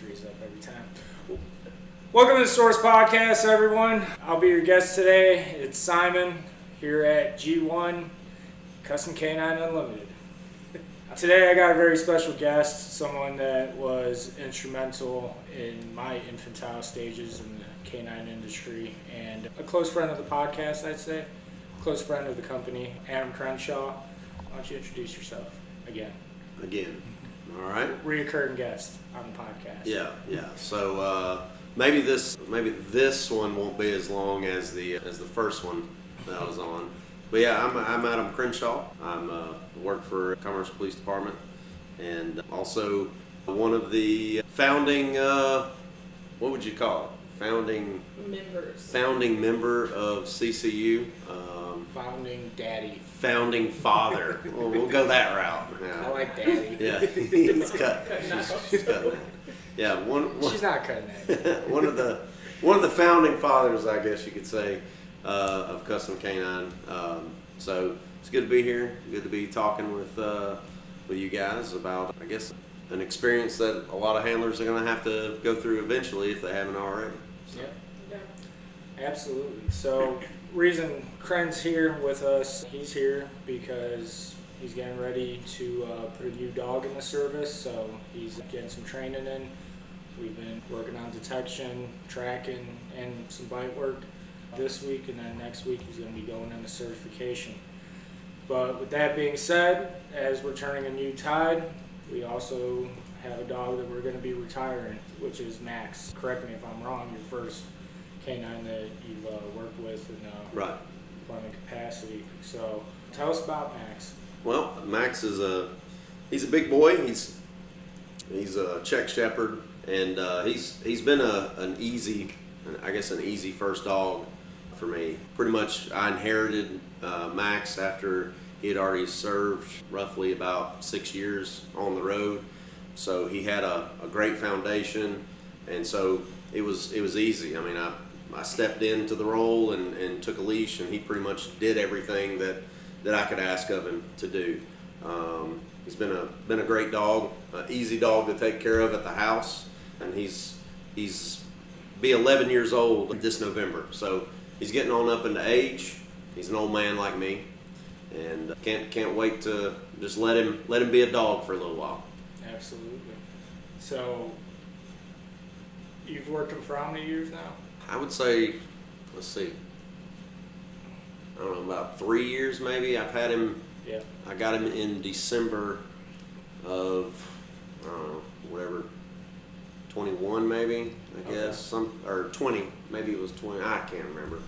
freeze up every time. Welcome to the Source Podcast, everyone. I'll be your guest today. It's Szymon here at G1 Custom Canine Unlimited. Today I got a very special guest, someone that was instrumental in my infantile stages in the canine industry and a close friend of the podcast, I'd say. Close friend of the company, Adam Crenshaw. Why don't you introduce yourself again? All right. Reoccurring guest on the podcast. Yeah. So maybe this one won't be as long as the first one that I was on. But yeah, I'm Adam Crenshaw. I work for Commerce Police Department, and also one of the founding. What would you call it? Founding member of CCU. Founding daddy. Founding father. Well, we'll go that route. Yeah. I like daddy. Yeah, it's cut. She's cutting. Yeah, She's not cutting it. one of the founding fathers, I guess you could say, of Custom Canine. So it's good to be here. Good to be talking with you guys about, I guess, an experience that a lot of handlers are going to have to go through eventually if they haven't already. So. Yeah, absolutely. So, reason Cren's here with us, he's here because he's getting ready to put a new dog in the service. So he's getting some training in. We've been working on detection, tracking, and some bite work this week, and then next week he's going to be going into certification. But with that being said, as we're turning a new tide, we also have a dog that we're going to be retiring, which is Max. Correct me if I'm wrong, your first canine that you've worked with in right. employment capacity. So tell us about Max. Well, Max he's a big boy. He's a Czech Shepherd, and he's been an easy first dog for me. Pretty much, I inherited Max after he had already served roughly about 6 years on the road. So he had a great foundation, and so it was easy. I mean, I stepped into the role and took a leash, and he pretty much did everything that I could ask of him to do. He's been a great dog, an easy dog to take care of at the house, and he's be 11 years old this November. So he's getting on up into age. He's an old man like me, and can't wait to just let him be a dog for a little while. Absolutely. So you've worked him for how many years now? I would say, let's see, I don't know, about 3 years maybe. I've had him. Yeah. I got him in December of, I don't know, whatever, 21 maybe, I guess. Or 20, maybe it was 20, I can't remember.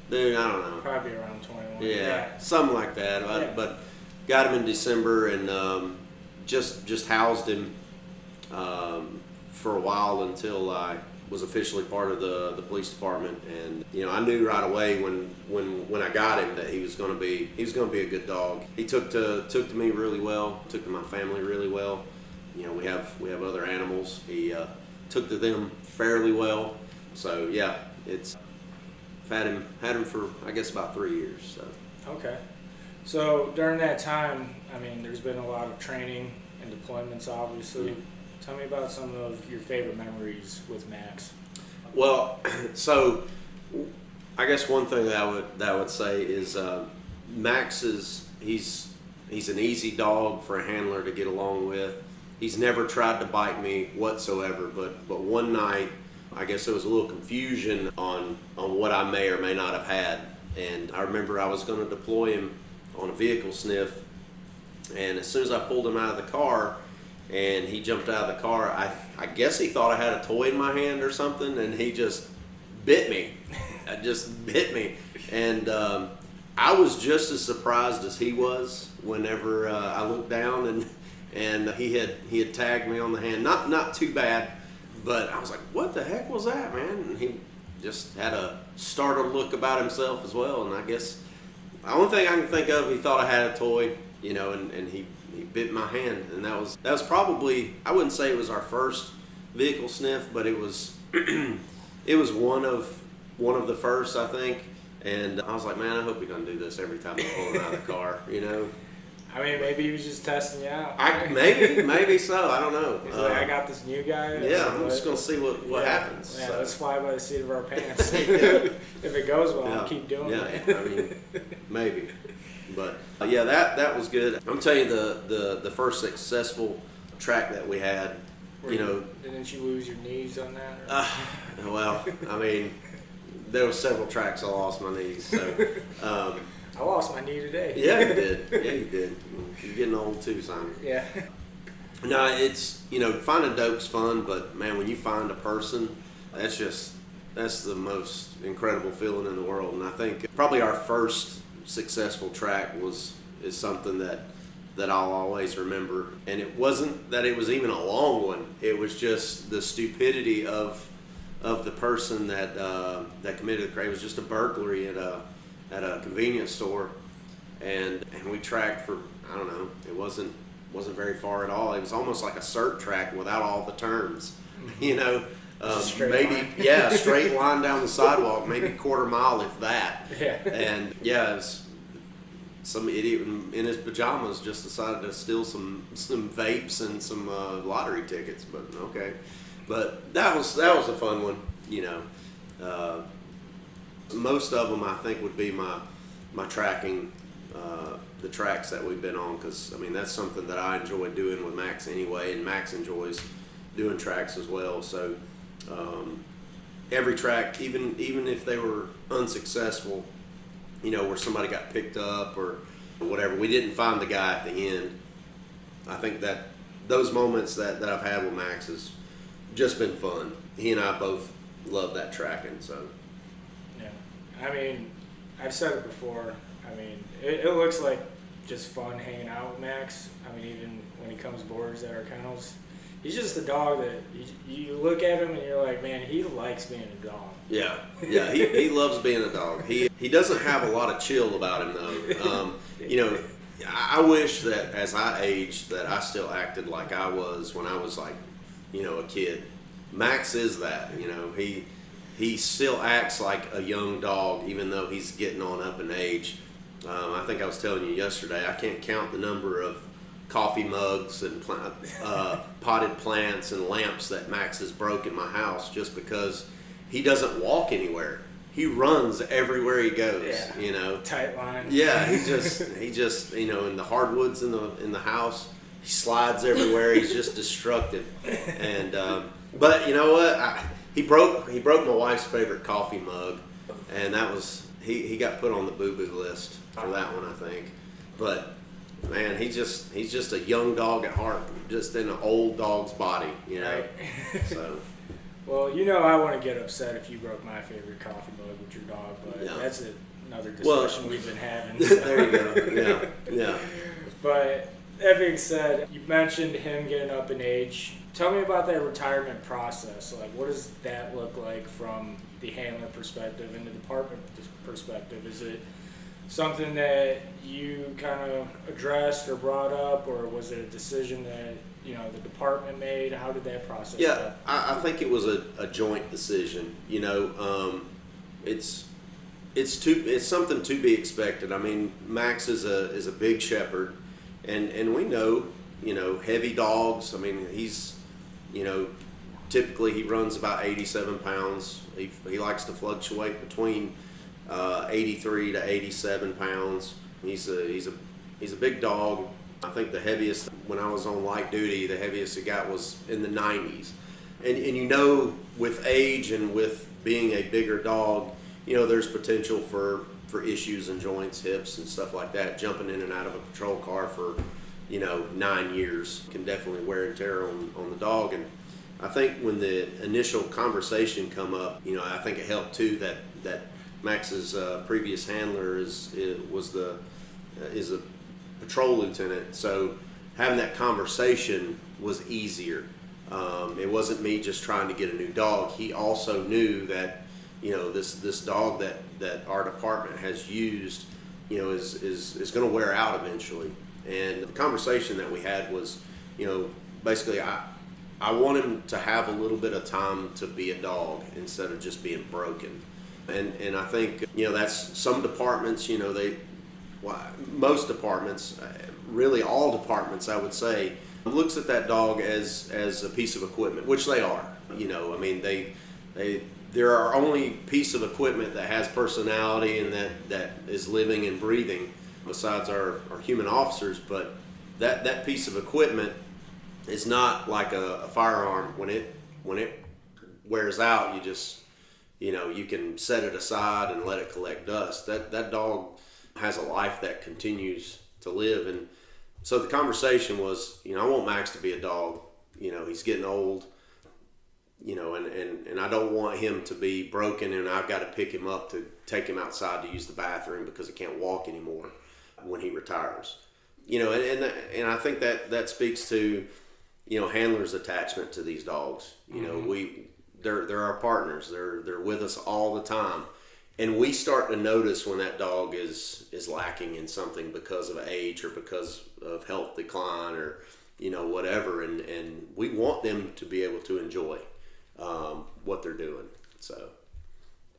Dude, I don't know. Probably around 21. Yeah, something like that. Yeah. But got him in December, and just housed him for a while until I was officially part of the police department. And I knew right away when I got him that he was going to be a good dog. He took to me really well, took to my family really well. We have other animals. He took to them fairly well. So yeah, I've had him for, I guess, about 3 years. So. Okay. So during that time, I mean, there's been a lot of training and deployments, obviously. Mm-hmm. Tell me about some of your favorite memories with Max. Well, so I guess one thing that I would say is Max he's an easy dog for a handler to get along with. He's never tried to bite me whatsoever, but one night, I guess there was a little confusion on what I may or may not have had. And I remember I was going to deploy him on a vehicle sniff, and as soon as I pulled him out of the car and he jumped out of the car, I guess he thought I had a toy in my hand or something, and he just bit me. And I was just as surprised as he was whenever I looked down and he had tagged me on the hand. Not too bad, but I was like, what the heck was that, man? And he just had a startled look about himself as well. And I guess the only thing I can think of, he thought I had a toy, and he bit my hand. And that was probably, I wouldn't say it was our first vehicle sniff, but it was it was one of the first, I think. And I was like, man, I hope he doesn't do this every time I pull him out of the car, I mean, maybe he was just testing you out. Maybe so. I don't know. He's like, I got this new guy. Yeah, I'm just gonna see what happens. Yeah, so. let's fly by the seat of our pants. Yeah. If it goes well, Yeah. I'll keep doing Yeah, it. I mean, maybe. But yeah, that was good. I'm telling you, the first successful track that we had, Didn't you lose your knees on that? well, I mean, there were several tracks I lost my knees. So, I lost my knee today. yeah, you did. Yeah, you did. You're getting old too, Simon. Yeah. No, it's finding dope's fun, but man, when you find a person, that's the most incredible feeling in the world. And I think probably our first successful track is something that I'll always remember. And it wasn't that it was even a long one. It was just the stupidity of the person that committed the crime. It was just a burglary at a convenience store, and we tracked for, I don't know, it wasn't very far at all. It was almost like a cert track without all the turns, maybe line. Straight line down the sidewalk, maybe quarter mile if that. Yeah. And yeah, it was some idiot in his pajamas just decided to steal some vapes and some lottery tickets. But okay, but that was a fun one. Most of them I think would be my tracking, the tracks that we've been on, because I mean that's something that I enjoy doing with Max anyway, and Max enjoys doing tracks as well. So every track, even if they were unsuccessful, where somebody got picked up or whatever, we didn't find the guy at the end. I think that those moments that I've had with Max has just been fun. He and I both love that tracking. So yeah, I mean, I've said it before. I mean, it looks like just fun hanging out with Max. I mean, even when he comes boards at our kennels, he's just a dog that you look at him and you're like, man, he likes being a dog. Yeah, he loves being a dog. He doesn't have a lot of chill about him though. I wish that as I aged that I still acted like I was when I was like, a kid. Max is that, he still acts like a young dog even though he's getting on up in age. I think I was telling you yesterday, I can't count the number of coffee mugs and potted plants and lamps that Max has broke in my house just because he doesn't walk anywhere. He runs everywhere he goes. Yeah. Tight line. Yeah, he just in the hardwoods in the house, he slides everywhere. He's just destructive. And but you know what? He broke my wife's favorite coffee mug, and that was he got put on the boo-boo list for that one, I think. But man, he's just a young dog at heart, just in an old dog's body, Right. So. Well, I wouldn't get upset if you broke my favorite coffee mug with your dog, but Yeah. that's another discussion we've been having. So. There you go. Yeah. But that being said, you mentioned him getting up in age. Tell me about that retirement process. Like, what does that look like from the handler perspective and the department perspective? Is it something that you kind of addressed or brought up, or was it a decision that the department made? How did that process go? I think it was a joint decision. It's something to be expected. I mean, Max is a big shepherd, and we know heavy dogs. I mean, he's typically he runs about 87 pounds. He likes to fluctuate between 83 to 87 pounds. He's a big dog. I think the heaviest, when I was on light duty, the heaviest he got was in the 90s. And with age and with being a bigger dog, there's potential for issues in joints, hips, and stuff like that. Jumping in and out of a patrol car for 9 years can definitely wear and tear on the dog. And I think when the initial conversation come up, I think it helped too that Max's previous handler is a patrol lieutenant, so having that conversation was easier. It wasn't me just trying to get a new dog. He also knew that this dog that our department has used is going to wear out eventually. And the conversation that we had was basically I want him to have a little bit of time to be a dog instead of just being broken. And I think that's some departments most departments really all departments, I would say, looks at that dog as a piece of equipment, which they are. You know, I mean, there are only piece of equipment that has personality and that is living and breathing besides our human officers. But that piece of equipment is not like a firearm. When it wears out, you just, you know, you can set it aside and let it collect dust. That dog has a life that continues to live. And so the conversation was, you know, I want Max to be a dog. You know, he's getting old, you know, and I don't want him to be broken and I've got to pick him up to take him outside to use the bathroom because he can't walk anymore when he retires. You know, and I think that speaks to, you know, handlers' attachment to these dogs. You know, they're our partners. They're with us all the time. And we start to notice when that dog is lacking in something because of age or because of health decline or, you know, whatever. And we want them to be able to enjoy what they're doing. So,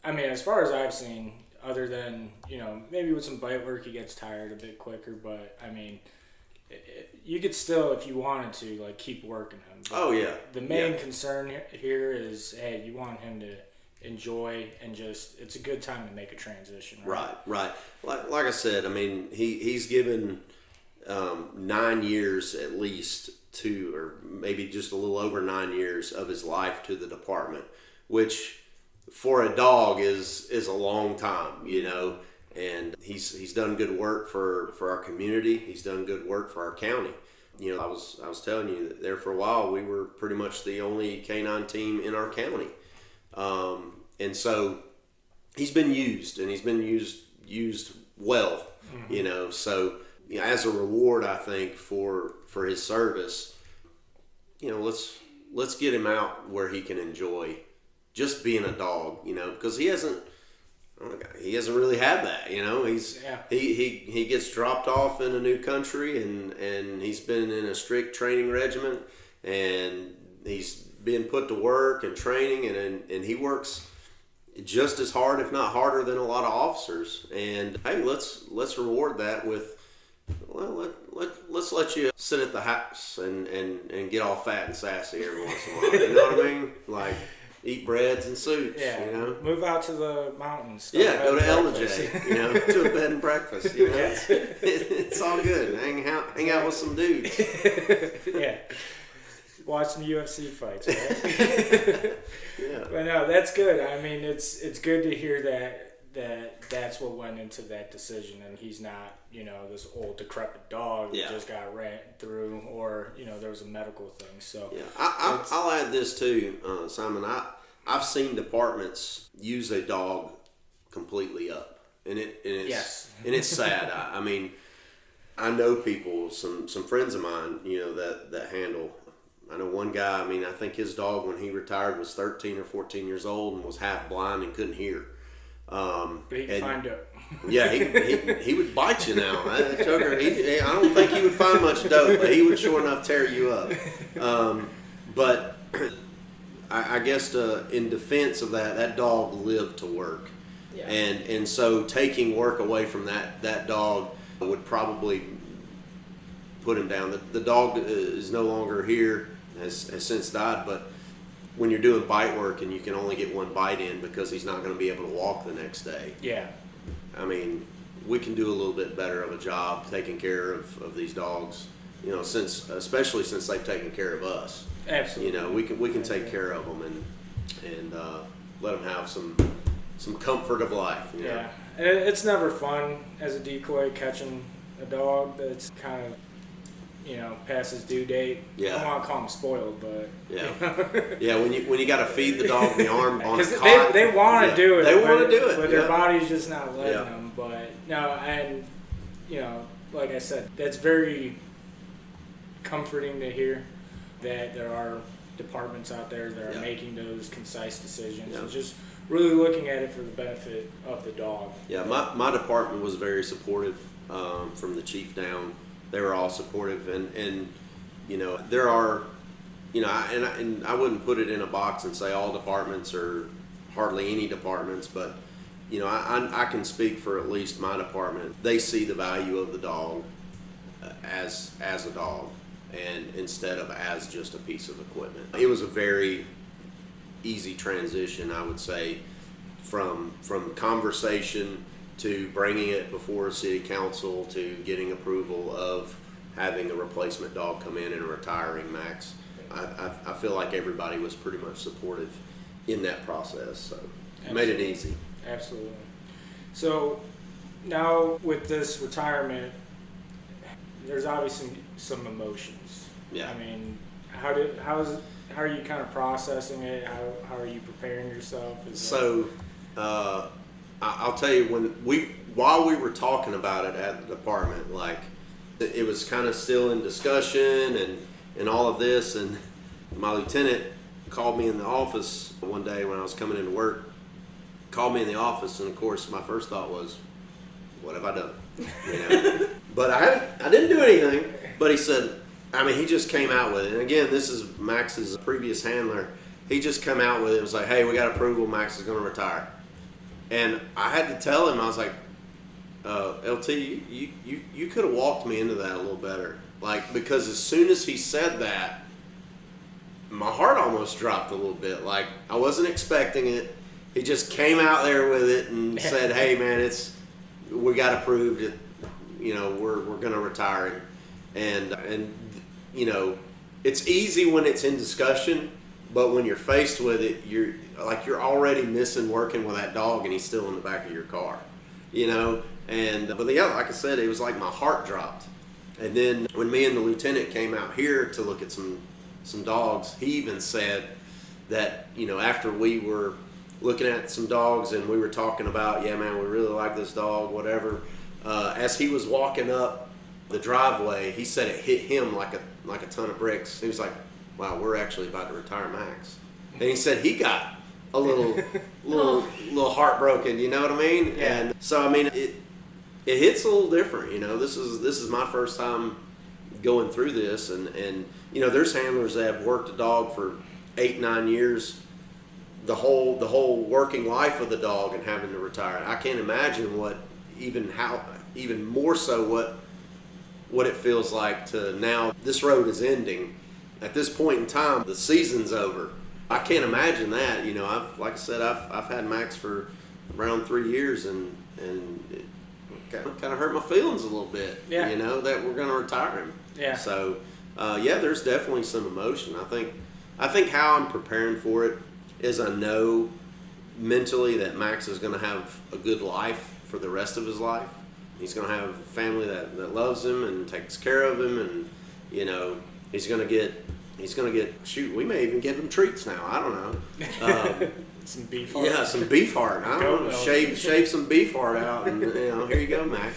I mean, as far as I've seen, other than, you know, maybe with some bite work he gets tired a bit quicker, but I mean, you could still, if you wanted to, like, keep working him. But oh yeah. The main concern here is, hey, you want him to enjoy and just, it's a good time to make a transition. Right. Like I said, I mean, he's given 9 years at least to, or maybe just a little over 9 years of his life to the department, which for a dog is a long time, you know. And he's done good work for our community. He's done good work for our county. You know, I was telling you that there for a while we were pretty much the only canine team in our county. And so he's been used, and he's been used well, you know. So, you know, as a reward, I think for his service, you know, let's get him out where he can enjoy just being a dog, you know, because he hasn't really had that, you know. He gets dropped off in a new country, and he's been in a strict training regimen, and he's been put to work and training, and he works just as hard, if not harder, than a lot of officers. And hey, let's reward that with, well, let's let you sit at the house and get all fat and sassy every once in a while. You know what I mean? Like, eat breads and soups. Yeah, you know, move out to the mountains. Yeah, go to Ella J. You know, to a bed and breakfast. You know, Yeah. it's all good. Hang out with some dudes. Yeah. Watch some UFC fights, right? Yeah. But no, that's good. I mean, it's good to hear that's what went into that decision, and he's not, you know, this old decrepit dog that just got ran through, or, you know, there was a medical thing. So yeah, I'll add this too, Simon. I've seen departments use a dog completely up, and it's sad. I mean, I know people, some friends of mine, you know, that handle. I know one guy, I mean, I think his dog when he retired was 13 or 14 years old and was half blind and couldn't hear. But he can find dope. Yeah, he would bite you now. I don't think he would find much dope, but he would sure enough tear you up. But I guess in defense of that dog lived to work. Yeah. And so taking work away from that dog would probably put him down. The dog is no longer here, has since died, but when you're doing bite work and you can only get one bite in because he's not going to be able to walk the next day. Yeah. I mean, we can do a little bit better of a job taking care of these dogs, you know, especially since they've taken care of us. Absolutely. You know, we can take care of them and let them have some comfort of life. You know? Yeah. And it's never fun as a decoy catching a dog that's kind of, you know, past his due date. Yeah. I don't want to call him spoiled, but yeah, you know. Yeah. When you got to feed the dog the arm on a because cot, they want to do it. They want to do it, but their body's just not letting Yeah. them. But no, and you know, like I said, that's very comforting to hear that there are departments out there that are making those concise decisions and just really looking at it for the benefit of the dog. Yeah, my department was very supportive from the chief down. They were all supportive, and you know, there are, you know, and I wouldn't put it in a box and say all departments or hardly any departments, but you know, I can speak for at least my department. They see the value of the dog, as a dog, and instead of as just a piece of equipment. It was a very easy transition, I would say, from conversation to bringing it before city council to getting approval of having a replacement dog come in and retiring Max. I feel like everybody was pretty much supportive in that process, so it made it easy. Absolutely. So now with this retirement, there's obviously some emotions. Yeah. I mean, how are you kind of processing it? How are you preparing yourself? I'll tell you, while we were talking about it at the department, like it was kind of still in discussion and all of this, and my lieutenant called me in the office one day when I was coming into work. Called me in the office, and of course my first thought was, what have I done? You know? But I didn't do anything. But he said, I mean, he just came out with it. And again, this is Max's previous handler. He just came out with it. It was like, hey, we got approval. Max is going to retire. And I had to tell him, I was like, LT, you could have walked me into that a little better. Like, because as soon as he said that, my heart almost dropped a little bit. Like, I wasn't expecting it. He just came out there with it and said, hey, man, we got approved. You know, we're going to retire him. And you know, it's easy when it's in discussion, but when you're faced with it, you're already missing working with that dog, and he's still in the back of your car, you know. But yeah, like I said, it was like my heart dropped. And then when me and the lieutenant came out here to look at some dogs, he even said that, you know, after we were looking at some dogs and we were talking about, yeah, man, we really like this dog, whatever. As he was walking up the driveway, he said it hit him like a ton of bricks. He was like, wow, we're actually about to retire Max. And he said he got a little heartbroken, you know what I mean? Yeah. And so, I mean, it hits a little different, you know. This is my first time going through this, and you know, there's handlers that have worked a dog for 8-9 years, the whole working life of the dog, and having to retire. I can't imagine even more so what it feels like to now this road is ending. At this point in time, the season's over. I can't imagine that. You know, I've had Max for around 3 years, and it kind of hurt my feelings a little bit. Yeah. You know, that we're going to retire him. Yeah. So, yeah, there's definitely some emotion. I think how I'm preparing for it is I know mentally that Max is going to have a good life for the rest of his life. He's going to have a family that loves him and takes care of him, and you know, he's going to get shoot, we may even give him treats now. I don't know. Some beef heart. Yeah, some beef heart. I don't know. Shave some beef heart out, and you know, here you go, Max.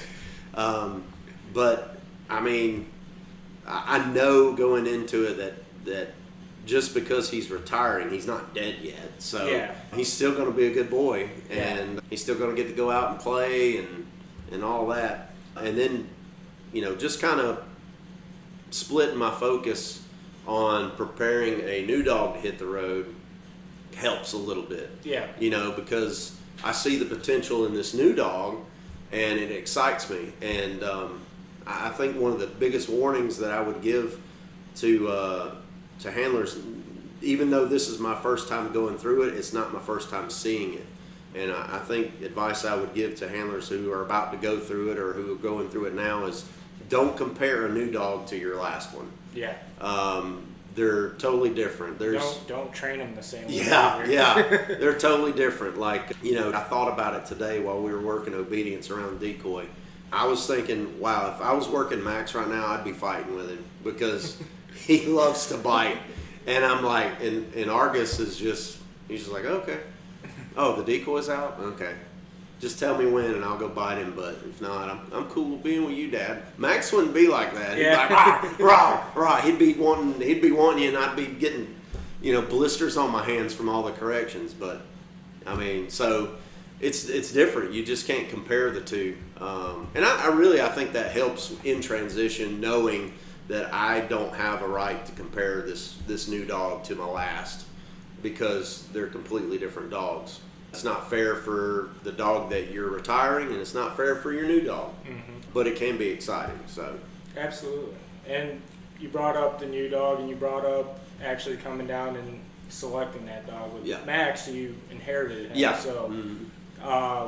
But I mean, I know going into it that just because he's retiring, he's not dead yet. So yeah, he's still going to be a good boy, and he's still going to get to go out and play and all that. And then, you know, just kind of splitting my focus on preparing a new dog to hit the road helps a little bit. Yeah. You know, because I see the potential in this new dog, and it excites me. And I think one of the biggest warnings that I would give to handlers, even though this is my first time going through it, it's not my first time seeing it. And I think advice I would give to handlers who are about to go through it or who are going through it now is don't compare a new dog to your last one. Yeah. They're totally different. Don't train them the same way. Yeah. They're totally different. Like, you know, I thought about it today while we were working obedience around decoy. I was thinking, wow, if I was working Max right now, I'd be fighting with him because he loves to bite. And I'm like, and Argus he's just like, okay. Oh, the decoy's out? Okay. Just tell me when and I'll go bite him, but if not, I'm cool being with you, Dad. Max wouldn't be like that. He'd be like, rah. He'd be wanting you, and I'd be getting, you know, blisters on my hands from all the corrections. But I mean, so it's different. You just can't compare the two. And I think that helps in transition, knowing that I don't have a right to compare this new dog to my last, because they're completely different dogs. It's not fair for the dog that you're retiring, and it's not fair for your new dog. Mm-hmm. But it can be exciting. So Absolutely. And you brought up the new dog, and you brought up actually coming down and selecting that dog. With Max, you inherited him. Yeah. So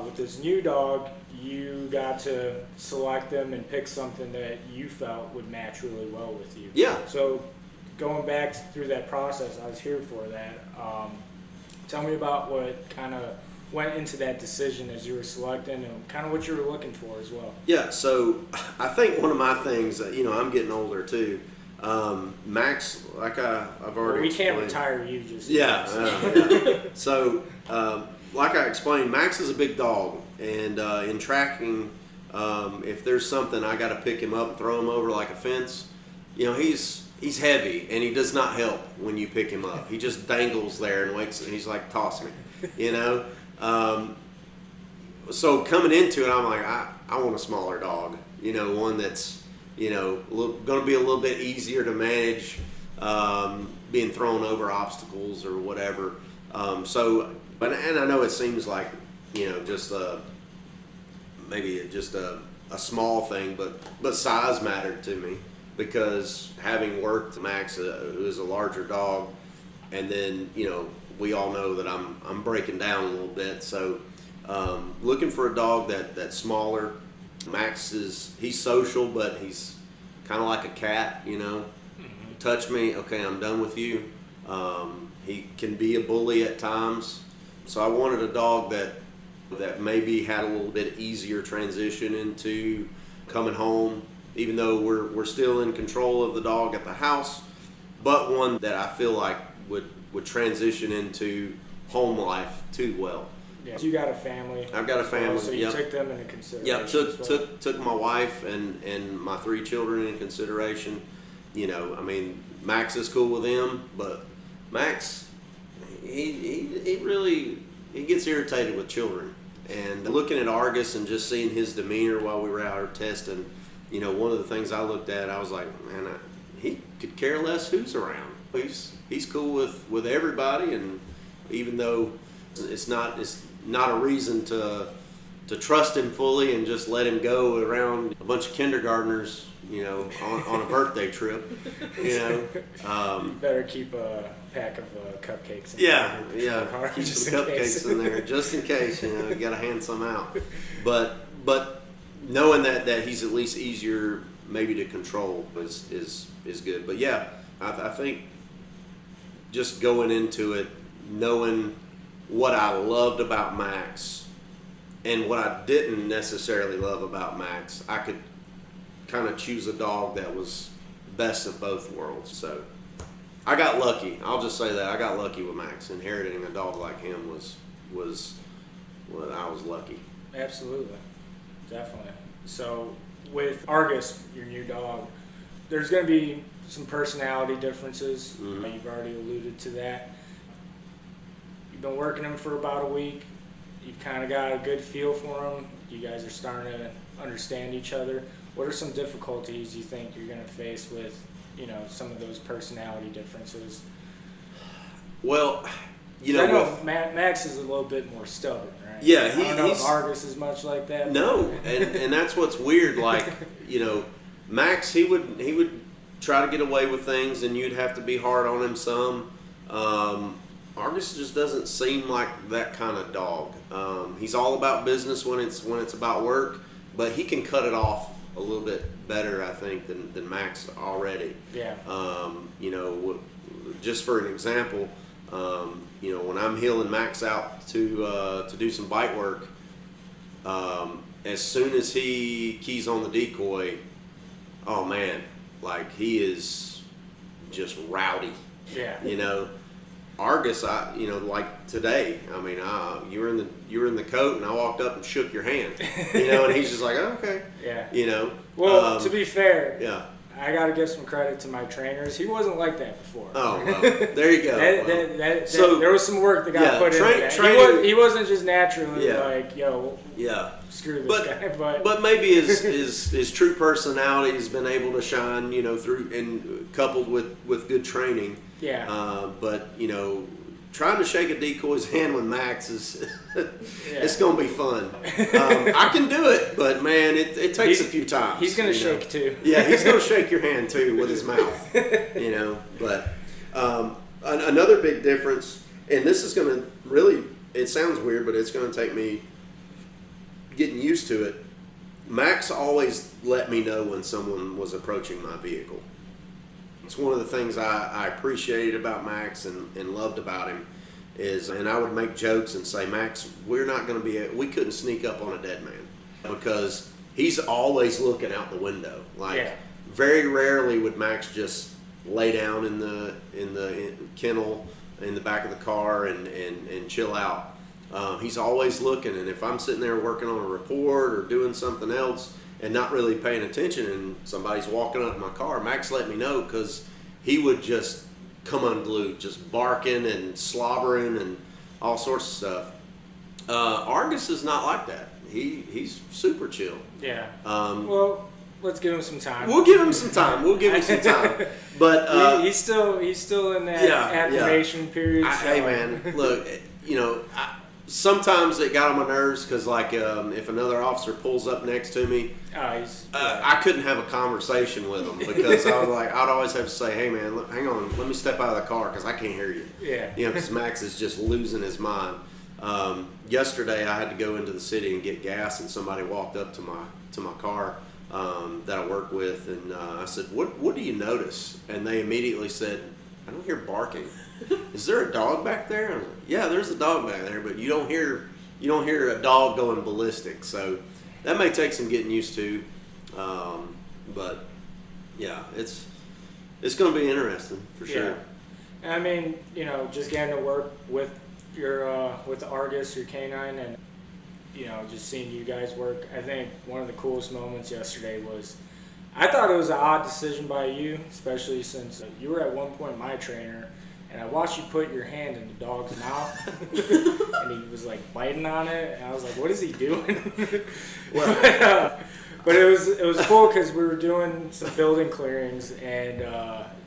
with this new dog, you got to select them and pick something that you felt would match really well with you. Yeah. So going back through that process, I was here for that. Tell me about what kind of went into that decision as you were selecting, and kind of what you were looking for as well. Yeah, so I think one of my things, I'm getting older too. Max, like I've already we explained. can't retire you just yet. Yeah. So, like I explained, Max is a big dog, and in tracking, if there's something, I got to pick him up and throw him over like a fence. He's heavy, and he does not help when you pick him up. He just dangles there and waits, and he's like, toss me, So coming into it, I'm like, I want a smaller dog, one that's, going to be a little bit easier to manage, being thrown over obstacles or whatever. And I know it seems like, maybe just a small thing, but size mattered to me. Because having worked Max, who is a larger dog, and then we all know that I'm breaking down a little bit. So looking for a dog that's smaller. Max he's social, but he's kind of like a cat. Touch me, okay, I'm done with you. He can be a bully at times. So I wanted a dog that maybe had a little bit easier transition into coming home. Even though we're still in control of the dog at the house, but one that I feel like would transition into home life too well. Yeah. You got a family. I've got a family. So you took them into consideration. Yeah, took my wife and my 3 children into consideration. Max is cool with them, but Max, he really gets irritated with children. And looking at Argus and just seeing his demeanor while we were out here testing. One of the things I looked at, I was like, man, he could care less who's around. He's cool with everybody, and even though it's not a reason to trust him fully and just let him go around a bunch of kindergartners, on a birthday trip, You better keep a pack of cupcakes. Yeah, keep just some cupcakes in there just in case. You got to hand some out, but. Knowing that he's at least easier maybe to control is good. But yeah, I think just going into it, knowing what I loved about Max and what I didn't necessarily love about Max, I could kind of choose a dog that was best of both worlds. So I got lucky. I'll just say that I got lucky with Max. Inheriting a dog like him was I was lucky. Absolutely. Definitely. So with Argus, your new dog, there's going to be some personality differences. Mm-hmm. You've already alluded to that. You've been working him for about a week. You've kind of got a good feel for him. You guys are starting to understand each other. What are some difficulties you think you're going to face with, some of those personality differences? Well, I know Max is a little bit more stubborn, right? Yeah, I don't know if Argus is much like that. No, and that's what's weird. Like, Max, he would try to get away with things, and you'd have to be hard on him some. Argus just doesn't seem like that kind of dog. He's all about business when it's about work, but he can cut it off a little bit better, I think, than Max already. Yeah. Just for an example. When I'm heeling Max out to do some bite work, as soon as he keys on the decoy, oh man, like he is just rowdy. Yeah. Argus, like today, you were in the coat, and I walked up and shook your hand, and he's just like, oh, okay. Yeah. Well, to be fair, yeah. I got to give some credit to my trainers. He wasn't like that before. Oh, well, there you go. So there was some work that got put into that. He wasn't just naturally like, yo, screw this guy. But maybe his true personality has been able to shine, through and coupled with good training. Yeah. But trying to shake a decoy's hand with Max is Yeah. it's going to be fun. I can do it, but man, it takes a few times. He's going to shake too. Yeah, he's going to shake your hand too with his mouth. But another big difference, and this is going to really, it sounds weird, but it's going to take me getting used to it. Max always let me know when someone was approaching my vehicle. It's one of the things I appreciated about Max and loved about him is, and I would make jokes and say, Max, we're not going to we couldn't sneak up on a dead man because he's always looking out the window. Very rarely would Max just lay down in the kennel in the back of the car and chill out. He's always looking, and if I'm sitting there working on a report or doing something else and not really paying attention and somebody's walking up to my car, Max let me know because he would just come unglued, just barking and slobbering and all sorts of stuff. Argus is not like that. He's super chill. Yeah. Well, let's give him some time. We'll give him some time. But he's still in that acclimation period. So. Hey man, look, sometimes it got on my nerves because, if another officer pulls up next to me, I couldn't have a conversation with him because I was like, I'd always have to say, "Hey, man, look, hang on, let me step out of the car because I can't hear you." Yeah. Because Max is just losing his mind. Yesterday, I had to go into the city and get gas, and somebody walked up to my car that I work with, and I said, "What do you notice?" And they immediately said, "I don't hear barking." Is there a dog back there? I was like, yeah, there's a dog back there, but you don't hear a dog going ballistic. So that may take some getting used to. But yeah, it's going to be interesting for sure. Yeah. I mean, just getting to work with with the Argus, your Canine, and just seeing you guys work. I think one of the coolest moments yesterday was, I thought it was an odd decision by you, especially since you were at one point my trainer. And I watched you put your hand in the dog's mouth, and he was biting on it, and I was like, "What is he doing?" But it was cool because we were doing some building clearings, and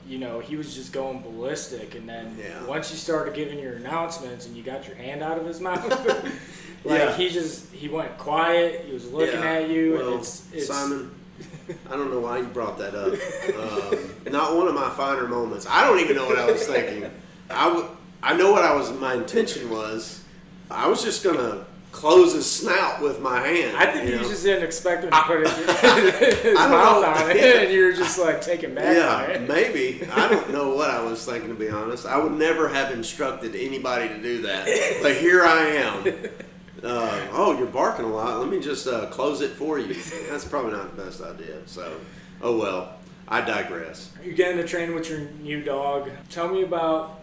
he was just going ballistic. And then once you started giving your announcements, and you got your hand out of his mouth, he went quiet. He was looking at you, well, and it's Simon. I don't know why you brought that up. Not one of my finer moments. I don't even know what I was thinking. I know what my intention was. I was just gonna close his snout with my hand. I think you just didn't expect him to put his mouth on it, and you were just taken back by it. Maybe. I don't know what I was thinking, to be honest. I would never have instructed anybody to do that. But here I am. You're barking a lot. Let me just close it for you. That's probably not the best idea. So, oh well. I digress. You're getting to train with your new dog. Tell me about,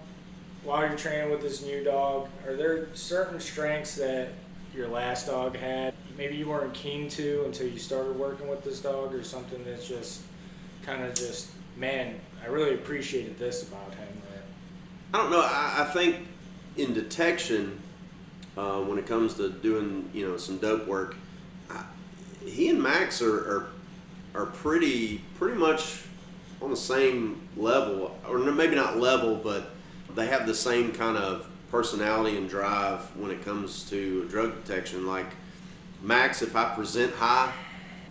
while you're training with this new dog, are there certain strengths that your last dog had maybe you weren't keen to until you started working with this dog, or something that's just kind of man, I really appreciated this about him? I don't know. I think in detection, when it comes to doing some dope work, he and Max are pretty much on the same level, or maybe not level, but they have the same kind of personality and drive when it comes to drug detection. Like Max, if I present high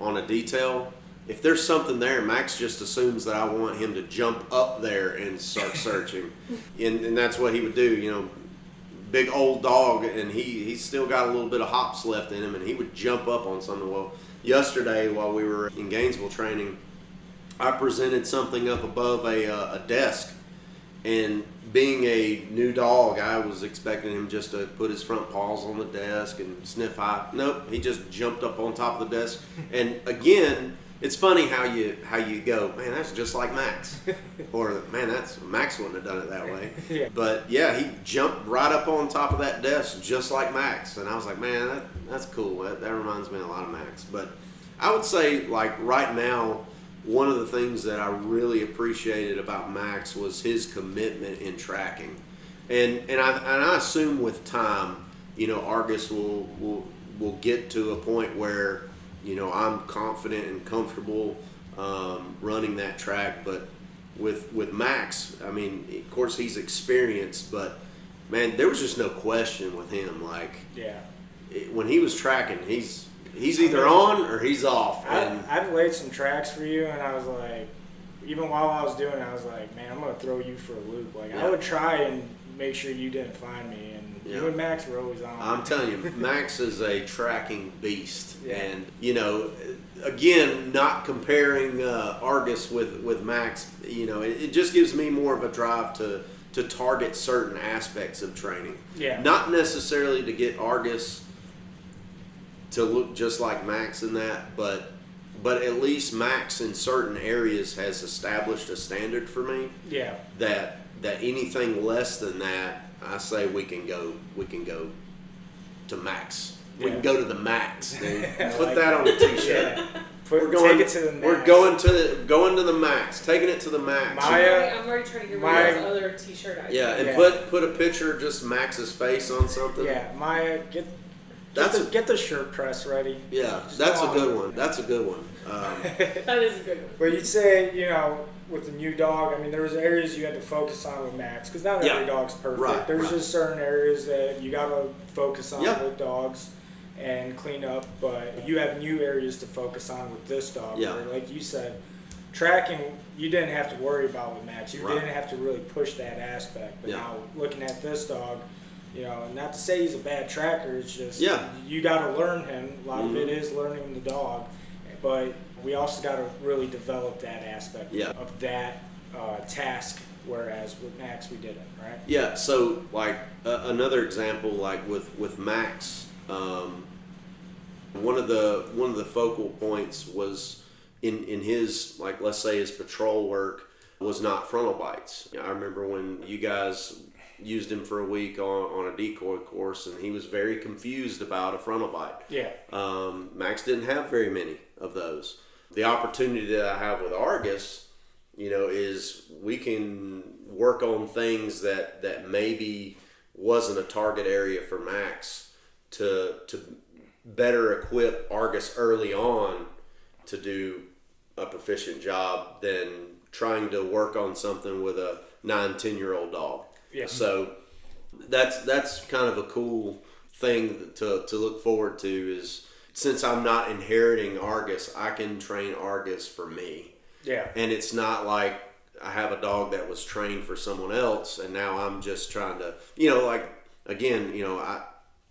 on a detail, if there's something there, Max just assumes that I want him to jump up there and start searching, and that's what he would do. Big old dog, and he's still got a little bit of hops left in him, and he would jump up on something. Well, yesterday while we were in Gainesville training, I presented something up above a desk, and being a new dog, I was expecting him just to put his front paws on the desk and sniff high. Nope, he just jumped up on top of the desk. And again, it's funny how you go, man, that's just like Max, or man, Max wouldn't have done it that way. Yeah. But yeah, he jumped right up on top of that desk just like Max, and I was like, man, that's cool. That reminds me a lot of Max. But I would say, right now, one of the things that I really appreciated about Max was his commitment in tracking, and I assume with time, Argus will get to a point where I'm confident and comfortable running that track. But with Max, I mean, of course he's experienced, but man, there was just no question with him. Like, Yeah. when he was tracking, he's either on or he's off. I've laid some tracks for you, and I was like, even while I was doing it, I was like, man, I'm gonna throw you for a loop. Like, I would try and make sure you didn't find me, and you and Max were always on. I'm telling you, Max is a tracking beast, Yeah. and again, not comparing Argus with Max. It just gives me more of a drive to target certain aspects of training. Yeah. Not necessarily to get Argus to look just like Max in that, but at least Max in certain areas has established a standard for me. Yeah. That anything less than that, I say we can go to Max. We can go to the max, dude. Put that on a t-shirt. Yeah. Take it to the max. We're going to the max. Taking it to the max. I'm already trying to get rid of those other t-shirt ideas. Yeah, and put a picture of just Max's face on something. Yeah, Maya, get the shirt press ready. Yeah, that's a good one. That's a good one. That is a good one. But you'd say, with the new dog, I mean, there was areas you had to focus on with Max, because not every dog's perfect. Right, There's just certain areas that you got to focus on with dogs and clean up, but you have new areas to focus on with this dog. Yeah. Where, like you said, tracking, you didn't have to worry about with Max. You didn't have to really push that aspect. But now, looking at this dog, not to say he's a bad tracker, it's just you got to learn him. A lot of it is learning the dog, but we also got to really develop that aspect of that task, whereas with Max we didn't, right? Yeah, so like another example, like with Max, one of the focal points was in his, like, let's say his patrol work was not frontal bites. I remember when you guys used him for a week on a decoy course, and he was very confused about a frontal bite. Yeah. Max didn't have very many of those. The opportunity that I have with Argus, is we can work on things that maybe wasn't a target area for Max to better equip Argus early on to do a proficient job than trying to work on something with a 9-10-year-old dog. Yeah. So that's kind of a cool thing to look forward to, is since I'm not inheriting Argus, I can train Argus for me. Yeah. And it's not like I have a dog that was trained for someone else and now I'm just trying to,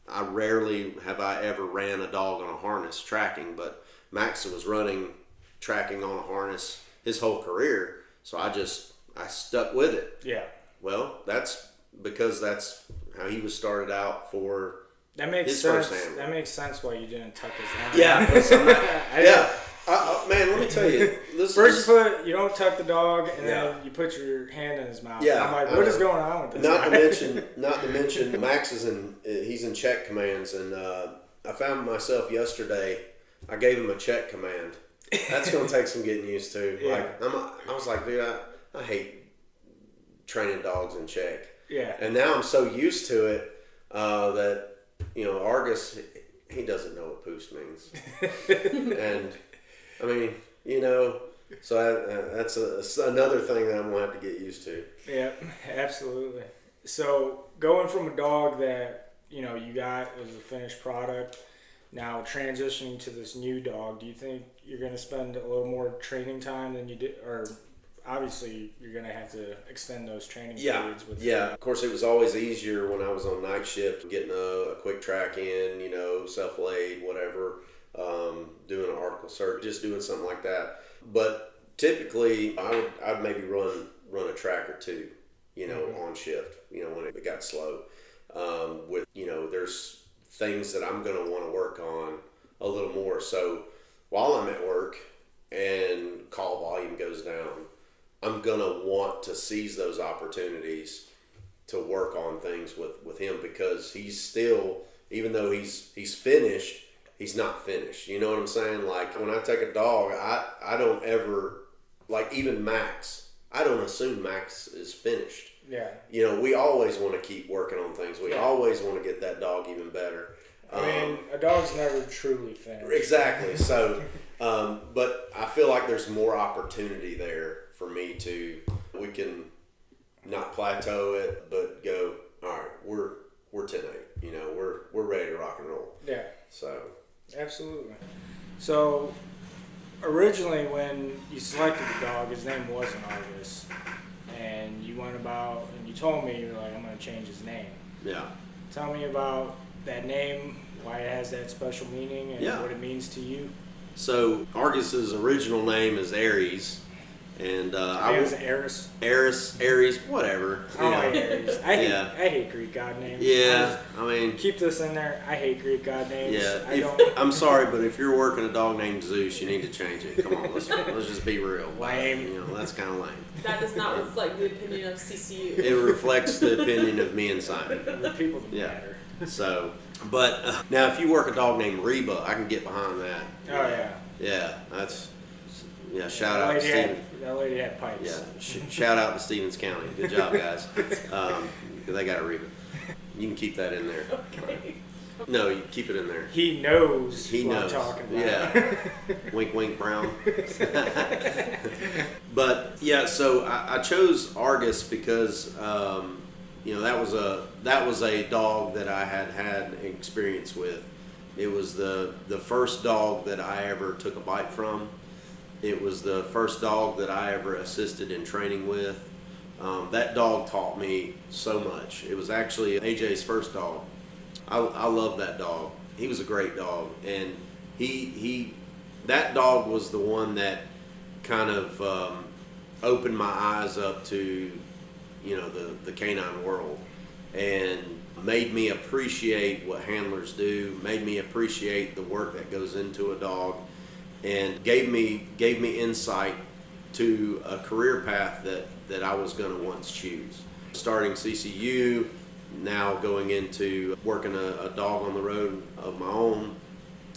I rarely have I ever ran a dog on a harness tracking, but Max was running tracking on a harness his whole career. So I stuck with it. Yeah. Well, that's because that's how he was started out for that makes his sense. first animal. That makes sense why you didn't tuck his line. Yeah. Man, let me tell you. First you don't tuck the dog, and then you put your hand in his mouth. Yeah, I'm like, what is going on with this? Not to mention, Max he's in check commands, and I found myself yesterday. I gave him a check command. That's going to take some getting used to. Yeah. Like I was like, dude, I hate training dogs in check. Yeah. And now I'm so used to it that Argus, he doesn't know what poost means, and I mean, so that's another thing that I'm going to have to get used to. Yeah, absolutely. So going from a dog that, you got as a finished product, now transitioning to this new dog, do you think you're going to spend a little more training time than you did? Or obviously you're going to have to extend those training periods with him. Of course, it was always easier when I was on night shift, getting a quick track in, self-laid, whatever. Doing an article search, just doing something like that. But typically, I'd maybe run a track or two, on shift, when it got slow. There's things that I'm going to want to work on a little more. So while I'm at work and call volume goes down, I'm going to want to seize those opportunities to work on things with him, because he's still, even though he's finished, he's not finished. You know what I'm saying? Like, when I take a dog, I don't ever, like, even Max, I don't assume Max is finished. Yeah. We always want to keep working on things. We always want to get that dog even better. I mean, a dog's never truly finished. Exactly. So, but I feel like there's more opportunity there for me we can not plateau it, but go, all right, So Absolutely. So originally, when you selected the dog, his name wasn't Argus, and you went about and you told me you're like, I'm going to change his name. yeah. Tell me about that name, why it has that special meaning, and Yeah. what it means to you. So Argus's original name is Aries, and I was Eris. Aries, whatever. I don't like Aries. I Yeah. hate Greek god names. Yeah, I mean, Keep this in there. I hate Greek god names. yeah. I'm sorry, but if you're working a dog named Zeus, you need to change it. Come on, let's just be real. Lame. You know, that's kind of lame. That does not reflect the opinion of CCU. It reflects the opinion of me and Simon. The people that Yeah. matter. So, but now if you work a dog named Reba, I can get behind that. Oh yeah. Yeah, that's shout out to Stevens. That lady had pipes. Yeah, shout out to Stevens County. Good job, guys. They got a Reba. You can keep that in there. Okay. No, you keep it in there. He knows. He what knows. I'm talking about. Yeah. Wink, wink, Brown. But yeah, so I chose Argus because that was a dog that I had experience with. It was the first dog that I ever took a bite from. It was the first dog that I ever assisted in training with. That dog taught me so much. It was actually AJ's first dog. I love that dog. He was a great dog, and that dog was the one that kind of opened my eyes up to, the canine world, and made me appreciate what handlers do, made me appreciate the work that goes into a dog, and gave me insight to a career path that I was going to once choose. Starting CCU, now going into working a dog on the road of my own.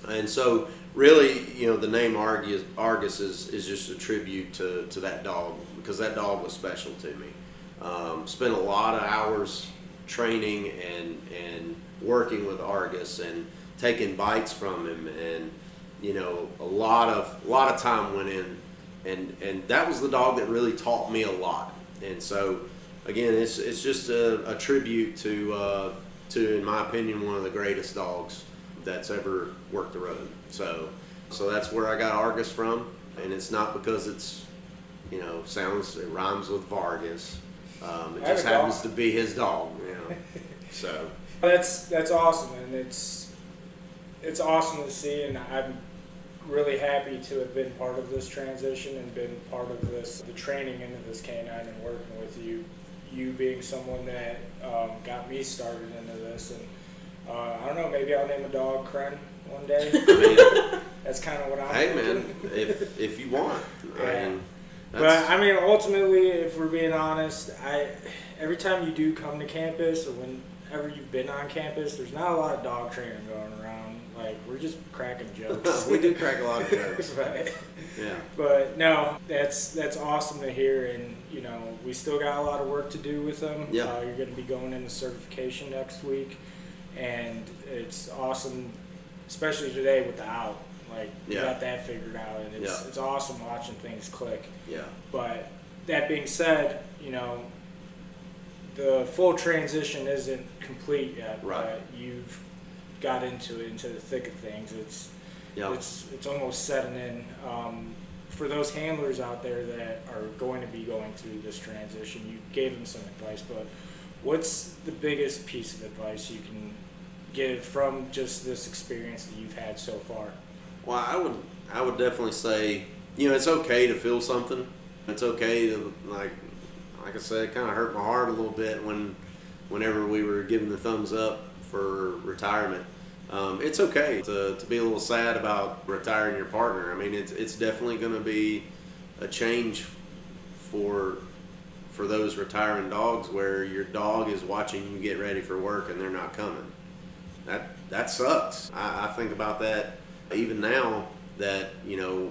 And so really, the name Argus is just a tribute to that dog, because that dog was special to me. Spent a lot of hours training and working with Argus and taking bites from him, and a lot of time went in, and that was the dog that really taught me a lot. And so again, it's just a tribute to in my opinion, one of the greatest dogs that's ever worked the road. So that's where I got Argus from, and it's not because it's it rhymes with Vargas. It just happens to be his dog, So that's awesome, and it's awesome to see, and I'm really happy to have been part of this transition and been part of the training into this canine and working with you. You being someone that got me started into this, and I don't know, maybe I'll name a dog Cren one day. That's kind of what I'm thinking. Man, if you want. Yeah. But ultimately, if we're being honest, every time you do come to campus, or whenever you've been on campus, there's not a lot of dog training going around. Like, we're just cracking jokes. We do crack a lot of jokes. Right. Yeah. But no, that's awesome to hear, and we still got a lot of work to do with them. Yeah. You're going to be going into certification next week, and it's awesome, especially today with the out. Like, you got that figured out, and it's awesome watching things click. Yeah. But that being said, the full transition isn't complete yet. Right. But you've got into the thick of things. It's almost setting in. For those handlers out there that are going to be going through this transition, you gave them some advice, but what's the biggest piece of advice you can give from just this experience that you've had so far? Well, I would definitely say, it's okay to feel something. It's okay to, like I said, it kind of hurt my heart a little bit whenever we were giving the thumbs up for retirement. It's okay to be a little sad about retiring your partner. I mean, it's definitely going to be a change for those retiring dogs, where your dog is watching you get ready for work and they're not coming. That sucks. I think about that even now, that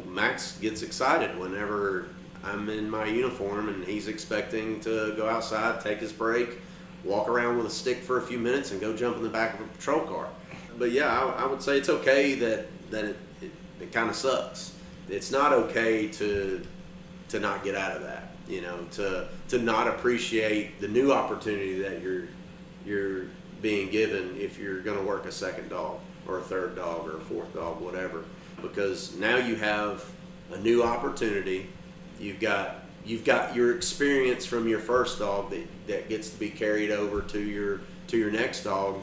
Max gets excited whenever I'm in my uniform and he's expecting to go outside, take his break, walk around with a stick for a few minutes, and go jump in the back of a patrol car. But yeah, I would say it's okay that it kind of sucks. It's not okay to not get out of that, to not appreciate the new opportunity that you're being given if you're going to work a second dog. or a third dog or a fourth dog, whatever, because now you have a new opportunity. You've got your experience from your first dog that gets to be carried over to your next dog.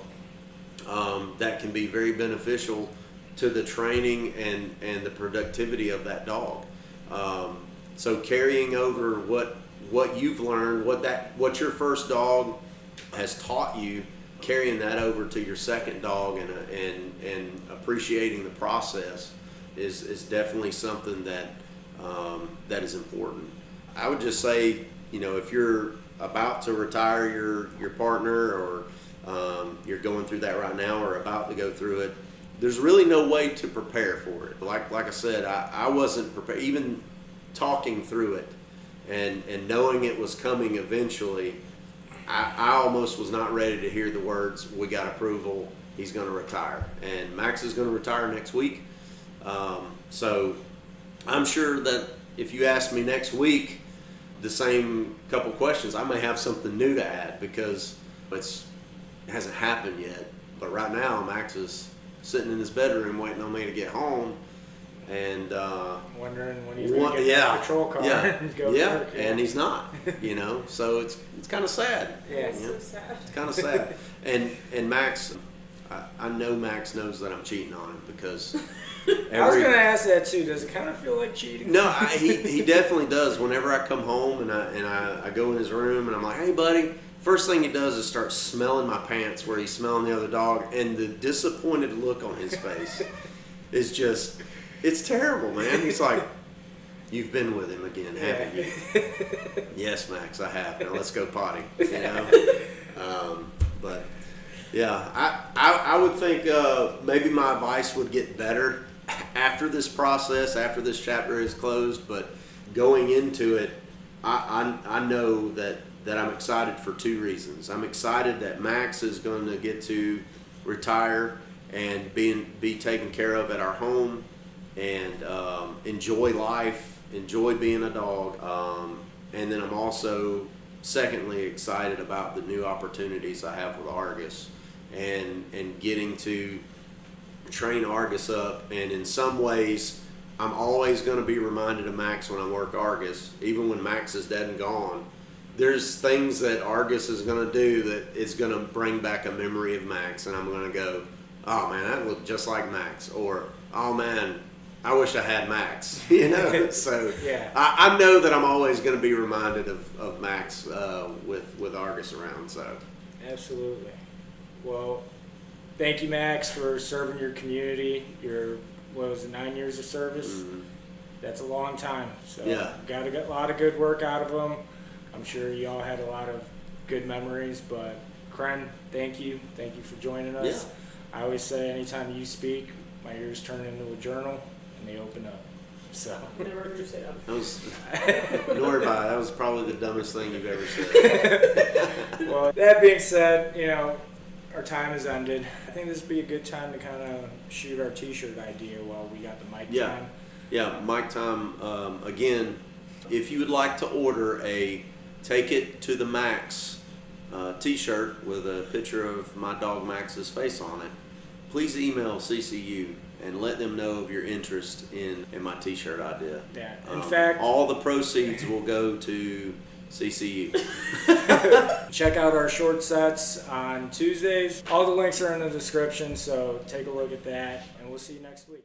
That can be very beneficial to the training and the productivity of that dog. So carrying over what you've learned, what your first dog has taught you, carrying that over to your second dog and appreciating the process is definitely something that is important. I would just say, if you're about to retire your partner, or you're going through that right now or about to go through it, there's really no way to prepare for it. Like I said, I wasn't prepared. Even talking through it and knowing it was coming eventually, I almost was not ready to hear the words, "We got approval, he's going to retire." And Max is going to retire next week. So I'm sure that if you ask me next week the same couple questions, I may have something new to add, because it hasn't happened yet. But right now, Max is sitting in his bedroom waiting on me to get home, and wondering when he's going to get the patrol car and go to work. And he's not, so it's kind of sad. Yeah, it's so sad. It's kind of sad. And Max, I know Max knows that I'm cheating on him, because I was going to ask that too. Does it kind of feel like cheating? No, he definitely does. Whenever I come home and I go in his room and I'm like, "Hey, buddy," first thing he does is start smelling my pants where he's smelling the other dog, and the disappointed look on his face is just, it's terrible, man. He's like, "You've been with him again, haven't you?" "Yes, Max, I have. Now let's go potty." But yeah, I would think maybe my advice would get better after this process, after this chapter is closed. But going into it, I know that I'm excited for two reasons. I'm excited that Max is going to get to retire and be taken care of at our home, and enjoy life, enjoy being a dog. And then I'm also, secondly, excited about the new opportunities I have with Argus, and getting to train Argus up. And in some ways, I'm always going to be reminded of Max when I work Argus, even when Max is dead and gone. There's things that Argus is going to do that is going to bring back a memory of Max, and I'm going to go, "Oh man, that looked just like Max," or, "Oh man, I wish I had Max." So Yeah. I know that I'm always going to be reminded of Max with Argus around. So Absolutely. Well, thank you, Max, for serving your community. Your, 9 years of service? Mm-hmm. That's a long time. So Yeah. got a lot of good work out of them. I'm sure you all had a lot of good memories. But Cren, thank you. Thank you for joining us. Yeah. I always say, anytime you speak, my ears turn into a journal and they open up. So Never heard you say that. that was, nor have I. That was probably the dumbest thing you've ever said. Well, that being said, our time has ended. I think this would be a good time to kind of shoot our t-shirt idea while we got the mic time. Yeah, mic time. Again, if you would like to order a "Take It to the Max" t-shirt with a picture of my dog Max's face on it, please email CCU and let them know of your interest in my t-shirt idea. Yeah. In fact, all the proceeds will go to CCU. check out our short sets on Tuesdays. All the links are in the description, so take a look at that, and we'll see you next week.